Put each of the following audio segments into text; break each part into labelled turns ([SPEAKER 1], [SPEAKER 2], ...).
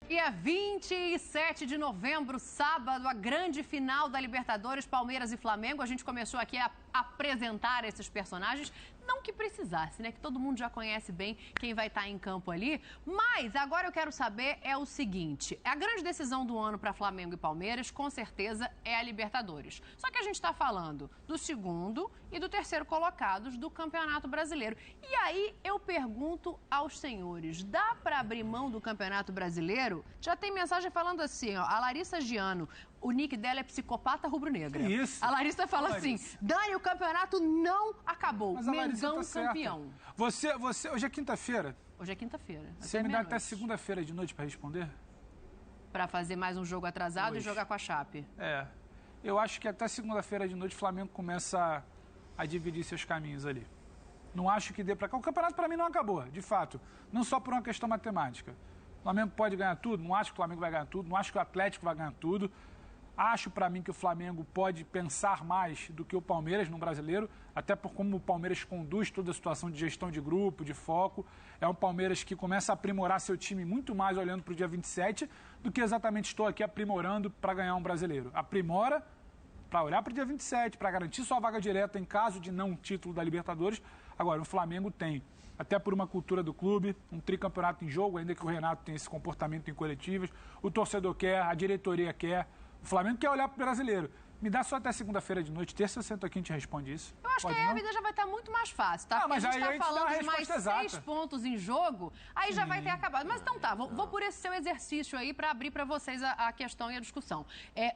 [SPEAKER 1] Dia 27 de novembro, sábado, a grande final da Libertadores, Palmeiras e Flamengo. A gente começou aqui a apresentar esses personagens, não que precisasse, né? Que todo mundo já conhece bem quem vai estar em campo ali. Mas agora eu quero saber é o seguinte, a grande decisão do ano para Flamengo e Palmeiras, com certeza, é a Libertadores. Só que a gente está falando do segundo e do terceiro colocados do Campeonato Brasileiro. E aí eu pergunto aos senhores, dá para abrir mão do Campeonato Brasileiro? Já tem mensagem falando assim, ó, a Larissa Giano, o nick dela é psicopata rubro-negra.
[SPEAKER 2] Isso.
[SPEAKER 1] A Larissa fala assim, Dani, o campeonato não acabou, Mengão
[SPEAKER 2] tá
[SPEAKER 1] campeão.
[SPEAKER 2] Você, hoje é quinta-feira?
[SPEAKER 1] Hoje é quinta-feira.
[SPEAKER 2] Você me dá até segunda-feira de noite para responder?
[SPEAKER 1] Para fazer mais um jogo atrasado e jogar com a Chape.
[SPEAKER 2] É, eu acho que até segunda-feira de noite o Flamengo começa a dividir seus caminhos ali. Não acho que dê para cá. O campeonato para mim não acabou, de fato. Não só por uma questão matemática. O Flamengo pode ganhar tudo, não acho que o Flamengo vai ganhar tudo, não acho que o Atlético vai ganhar tudo. Acho para mim que o Flamengo pode pensar mais do que o Palmeiras no Brasileiro, até por como o Palmeiras conduz toda a situação de gestão de grupo, de foco. É um Palmeiras que começa a aprimorar seu time muito mais olhando para o dia 27 do que exatamente estou aqui aprimorando para ganhar um Brasileiro. Aprimora para olhar para o dia 27, para garantir sua vaga direta em caso de não título da Libertadores. Agora, o Flamengo tem, até por uma cultura do clube, um tricampeonato em jogo, ainda que o Renato tenha esse comportamento em coletivas. O torcedor quer, a diretoria quer. O Flamengo quer olhar para o brasileiro. Me dá só até segunda-feira de noite, terça eu sento aqui e te responde isso.
[SPEAKER 1] Eu acho que aí a vida já vai estar muito mais fácil, tá? Porque
[SPEAKER 2] mas
[SPEAKER 1] a gente
[SPEAKER 2] aí
[SPEAKER 1] está falando de mais
[SPEAKER 2] exata.
[SPEAKER 1] 6 pontos em jogo, aí já vai ter acabado. Mas então tá, vou por esse seu exercício aí para abrir para vocês a questão e a discussão.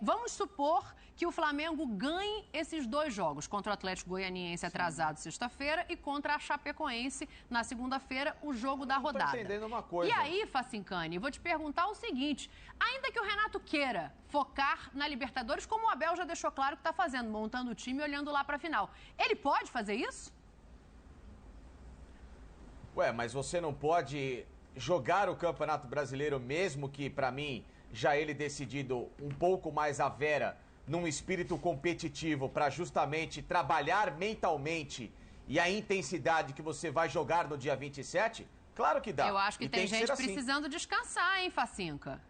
[SPEAKER 1] Vamos supor que o Flamengo ganhe esses 2 jogos, contra o Atlético Goianiense atrasado sexta-feira e contra a Chapecoense na segunda-feira, o jogo da rodada.
[SPEAKER 3] Tô entendendo uma coisa.
[SPEAKER 1] E aí, Facincani, vou te perguntar o seguinte, ainda que o Renato queira focar na Libertadores, como o Abel já deixou claro que está fazendo, montando o time e olhando lá para a final. Ele pode fazer isso?
[SPEAKER 3] Ué, mas você não pode jogar o Campeonato Brasileiro, mesmo que, para mim, já ele decidido um pouco mais à vera, num espírito competitivo, para justamente trabalhar mentalmente e a intensidade que você vai jogar no dia 27? Claro que dá.
[SPEAKER 1] Eu acho que tem gente
[SPEAKER 3] assim.
[SPEAKER 1] precisando descansar, hein, Facinca?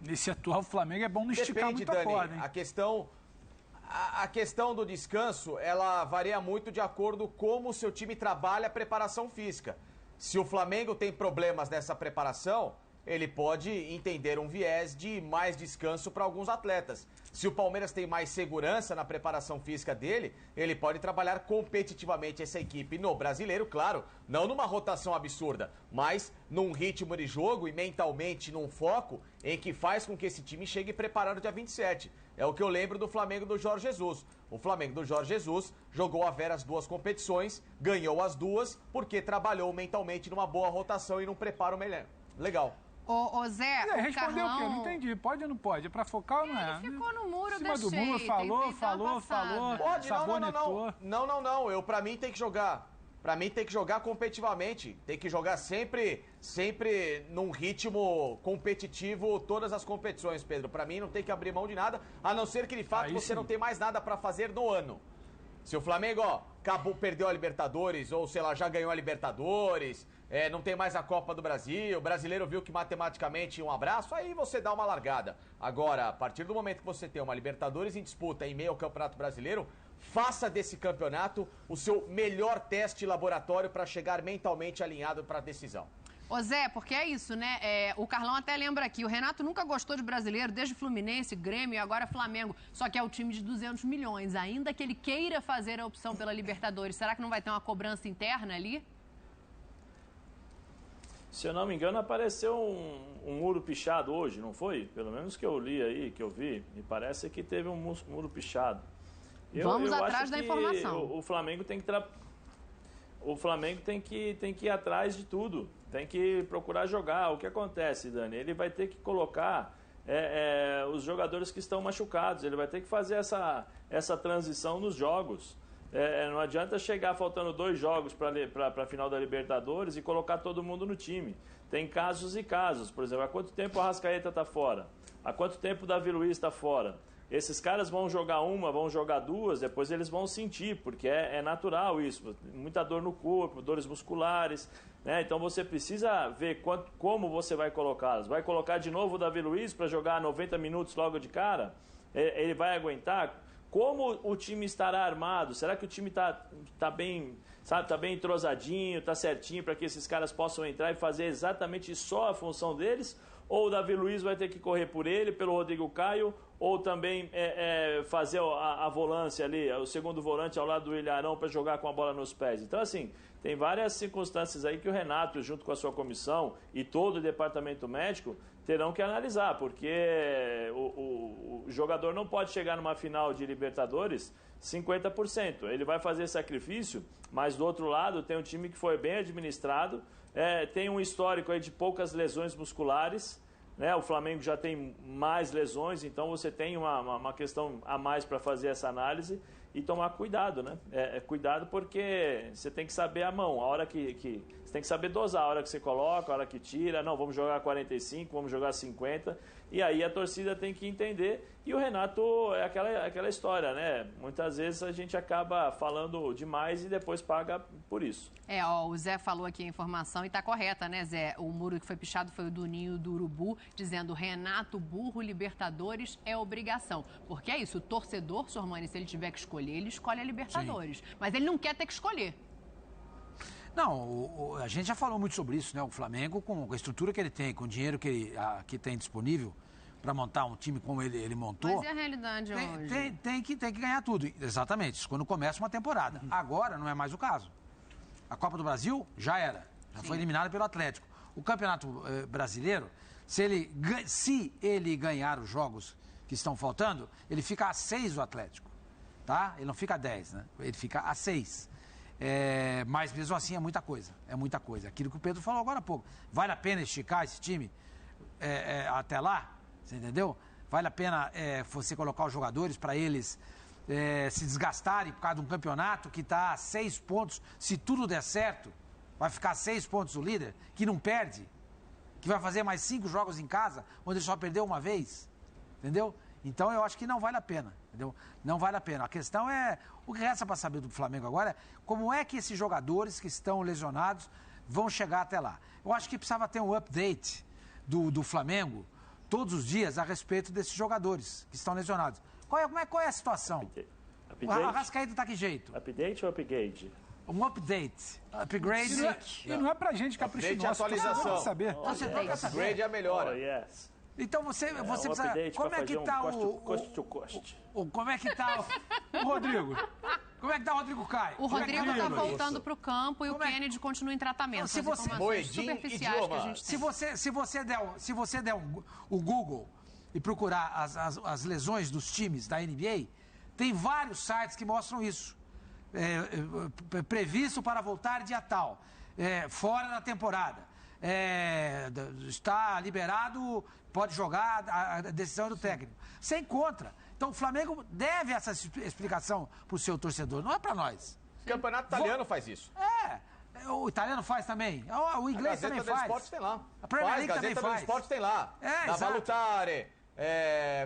[SPEAKER 2] Nesse atual Flamengo é bom não esticar muito a corda, hein?
[SPEAKER 3] A questão do descanso, ela varia muito de acordo com como o seu time trabalha a preparação física. Se o Flamengo tem problemas nessa preparação, ele pode entender um viés de mais descanso para alguns atletas. Se o Palmeiras tem mais segurança na preparação física dele, ele pode trabalhar competitivamente essa equipe no Brasileiro, claro, não numa rotação absurda, mas num ritmo de jogo e mentalmente num foco em que faz com que esse time chegue preparado dia 27. É o que eu lembro do Flamengo do Jorge Jesus. O Flamengo do Jorge Jesus jogou a vera as 2 competições, ganhou as 2 porque trabalhou mentalmente numa boa rotação e num preparo melhor. Legal.
[SPEAKER 1] Ô Zé, o
[SPEAKER 2] respondeu
[SPEAKER 1] Carlão...
[SPEAKER 2] o quê? Não entendi. Pode ou não pode? É pra focar ou não é?
[SPEAKER 1] Ele ficou no muro,
[SPEAKER 2] em cima do muro, falou,
[SPEAKER 3] Pode,
[SPEAKER 2] sabonetou.
[SPEAKER 3] Não. Pra mim tem que jogar. Pra mim tem que jogar competitivamente. Tem que jogar sempre num ritmo competitivo todas as competições, Pedro. Pra mim não tem que abrir mão de nada, a não ser que de fato você não tem mais nada pra fazer no ano. Se o Flamengo, perdeu a Libertadores, ou sei lá, já ganhou a Libertadores, não tem mais a Copa do Brasil, o brasileiro viu que matematicamente um abraço, aí você dá uma largada. Agora, a partir do momento que você tem uma Libertadores em disputa em meio ao Campeonato Brasileiro, faça desse campeonato o seu melhor teste laboratório para chegar mentalmente alinhado para a decisão.
[SPEAKER 1] Ô Zé, porque é isso, né? O Carlão até lembra aqui, o Renato nunca gostou de brasileiro, desde Fluminense, Grêmio e agora Flamengo. Só que é o time de 200 milhões. Ainda que ele queira fazer a opção pela Libertadores, será que não vai ter uma cobrança interna ali?
[SPEAKER 4] Se eu não me engano, apareceu um muro pichado hoje, não foi? Pelo menos que eu li aí, que eu vi, me parece que teve um muro pichado.
[SPEAKER 1] Vamos atrás da informação.
[SPEAKER 4] O Flamengo tem que O Flamengo tem que ir atrás de tudo, tem que procurar jogar. O que acontece, Dani? Ele vai ter que colocar os jogadores que estão machucados, ele vai ter que fazer essa transição nos jogos. Não adianta chegar faltando 2 jogos para a final da Libertadores e colocar todo mundo no time. Tem casos e casos. Por exemplo, há quanto tempo o Arrascaeta está fora? Há quanto tempo o Davi Luiz está fora? Esses caras vão jogar uma, vão jogar 2, depois eles vão sentir, porque é natural isso. Muita dor no corpo, dores musculares. né? Então você precisa ver como você vai colocá-los. Vai colocar de novo o Davi Luiz para jogar 90 minutos logo de cara? Ele vai aguentar? Como o time estará armado? Será que o time tá bem, sabe, tá bem entrosadinho, tá certinho para que esses caras possam entrar e fazer exatamente só a função deles? Ou o Davi Luiz vai ter que correr por ele, pelo Rodrigo Caio, ou também fazer a volância ali, o segundo volante ao lado do Ilharão para jogar com a bola nos pés? Então, assim, tem várias circunstâncias aí que o Renato, junto com a sua comissão e todo o departamento médico, terão que analisar, porque o jogador não pode chegar numa final de Libertadores 50%. Ele vai fazer sacrifício, mas do outro lado tem um time que foi bem administrado, tem um histórico aí de poucas lesões musculares, né? O Flamengo já tem mais lesões, então você tem uma questão a mais para fazer essa análise e tomar cuidado, né? Cuidado porque você tem que saber a mão, a hora que você tem que saber dosar, a hora que você coloca, a hora que tira, não, vamos jogar 45, vamos jogar 50, e aí a torcida tem que entender, e o Renato é aquela história, né? Muitas vezes a gente acaba falando demais e depois paga por isso.
[SPEAKER 1] O Zé falou aqui a informação e tá correta, né, Zé? O muro que foi pichado foi o do Ninho do Urubu, dizendo Renato burro, Libertadores é obrigação. Porque é isso, o torcedor, Sormani, se ele tiver que escolher, ele escolhe a Libertadores. Sim. Mas ele não quer ter que escolher.
[SPEAKER 5] Não, a gente já falou muito sobre isso, né? O Flamengo, com a estrutura que ele tem, com o dinheiro que tem disponível para montar um time como ele montou...
[SPEAKER 1] Mas e a realidade hoje?
[SPEAKER 5] Tem que ganhar tudo, exatamente, isso quando começa uma temporada. Agora não é mais o caso. A Copa do Brasil já era, já foi eliminada pelo Atlético. O Campeonato Brasileiro, se ele ganhar os jogos que estão faltando, ele fica a 6 do Atlético, tá? Ele não fica a 10, né? Ele fica a 6. Mas mesmo assim é muita coisa, Aquilo que o Pedro falou agora há pouco. Vale a pena esticar esse time até lá? Você entendeu? Vale a pena você colocar os jogadores para eles se desgastarem por causa de um campeonato que está a 6 pontos. Se tudo der certo, vai ficar a 6 pontos o líder, que não perde, que vai fazer mais 5 jogos em casa, onde ele só perdeu uma vez. Entendeu? Então eu acho que não vale a pena, entendeu? Não vale a pena. A questão o que resta para saber do Flamengo agora é como é que esses jogadores que estão lesionados vão chegar até lá. Eu acho que precisava ter um update do Flamengo todos os dias a respeito desses jogadores que estão lesionados. Qual é a situação? O Arrascaeta tá que jeito?
[SPEAKER 4] Update ou upgrade?
[SPEAKER 5] Um update. Upgrade.
[SPEAKER 2] E não é pra gente caprichoso.
[SPEAKER 3] Atualização.
[SPEAKER 2] Saber.
[SPEAKER 3] Upgrade é a melhor.
[SPEAKER 4] Yes.
[SPEAKER 5] Então você precisa... Como é que tá como é que tá o Rodrigo? Como é que tá o Rodrigo Caio?
[SPEAKER 1] O Rodrigo tá voltando pro campo e o Kennedy continua em tratamento.
[SPEAKER 5] Se você
[SPEAKER 1] superficiais que a gente tem.
[SPEAKER 5] Se você der o Google e procurar as lesões dos times da NBA, tem vários sites que mostram isso. Previsto para voltar dia tal, fora da temporada, está liberado, pode jogar, a decisão do técnico. Você encontra. Então o Flamengo deve essa explicação para o seu torcedor, não é para nós.
[SPEAKER 3] O campeonato italiano faz isso.
[SPEAKER 5] O italiano faz também, o inglês também faz.
[SPEAKER 3] A Gazeta dello Sport tem lá.
[SPEAKER 5] A Premier League também faz.
[SPEAKER 3] A Gazeta dello Sport tem lá. Da Valutare.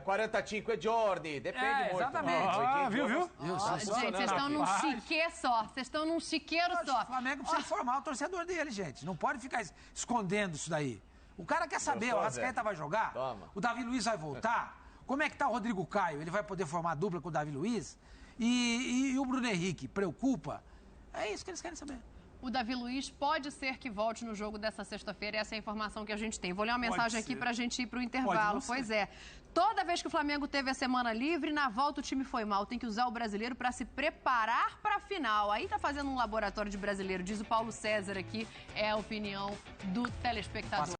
[SPEAKER 3] 45 giorni, depende muito.
[SPEAKER 5] Exatamente.
[SPEAKER 2] Viu?
[SPEAKER 1] Gente, vocês estão num chiqueiro só. Vocês estão num chiqueiro só.
[SPEAKER 5] O Flamengo precisa informar o torcedor dele, gente. Não pode ficar escondendo isso daí. O cara quer saber, o Arrascaeta vai jogar?
[SPEAKER 3] Toma.
[SPEAKER 5] O Davi Luiz vai voltar? Como é que tá o Rodrigo Caio? Ele vai poder formar dupla com o Davi Luiz? E o Bruno Henrique, preocupa? É isso que eles querem saber.
[SPEAKER 1] O Davi Luiz pode ser que volte no jogo dessa sexta-feira, essa é a informação que a gente tem. Vou ler uma mensagem aqui pra gente ir pro intervalo. Pois é. Toda vez que o Flamengo teve a semana livre, na volta o time foi mal. Tem que usar o brasileiro para se preparar para a final. Aí tá fazendo um laboratório de brasileiro, diz o Paulo César aqui. É a opinião do telespectador.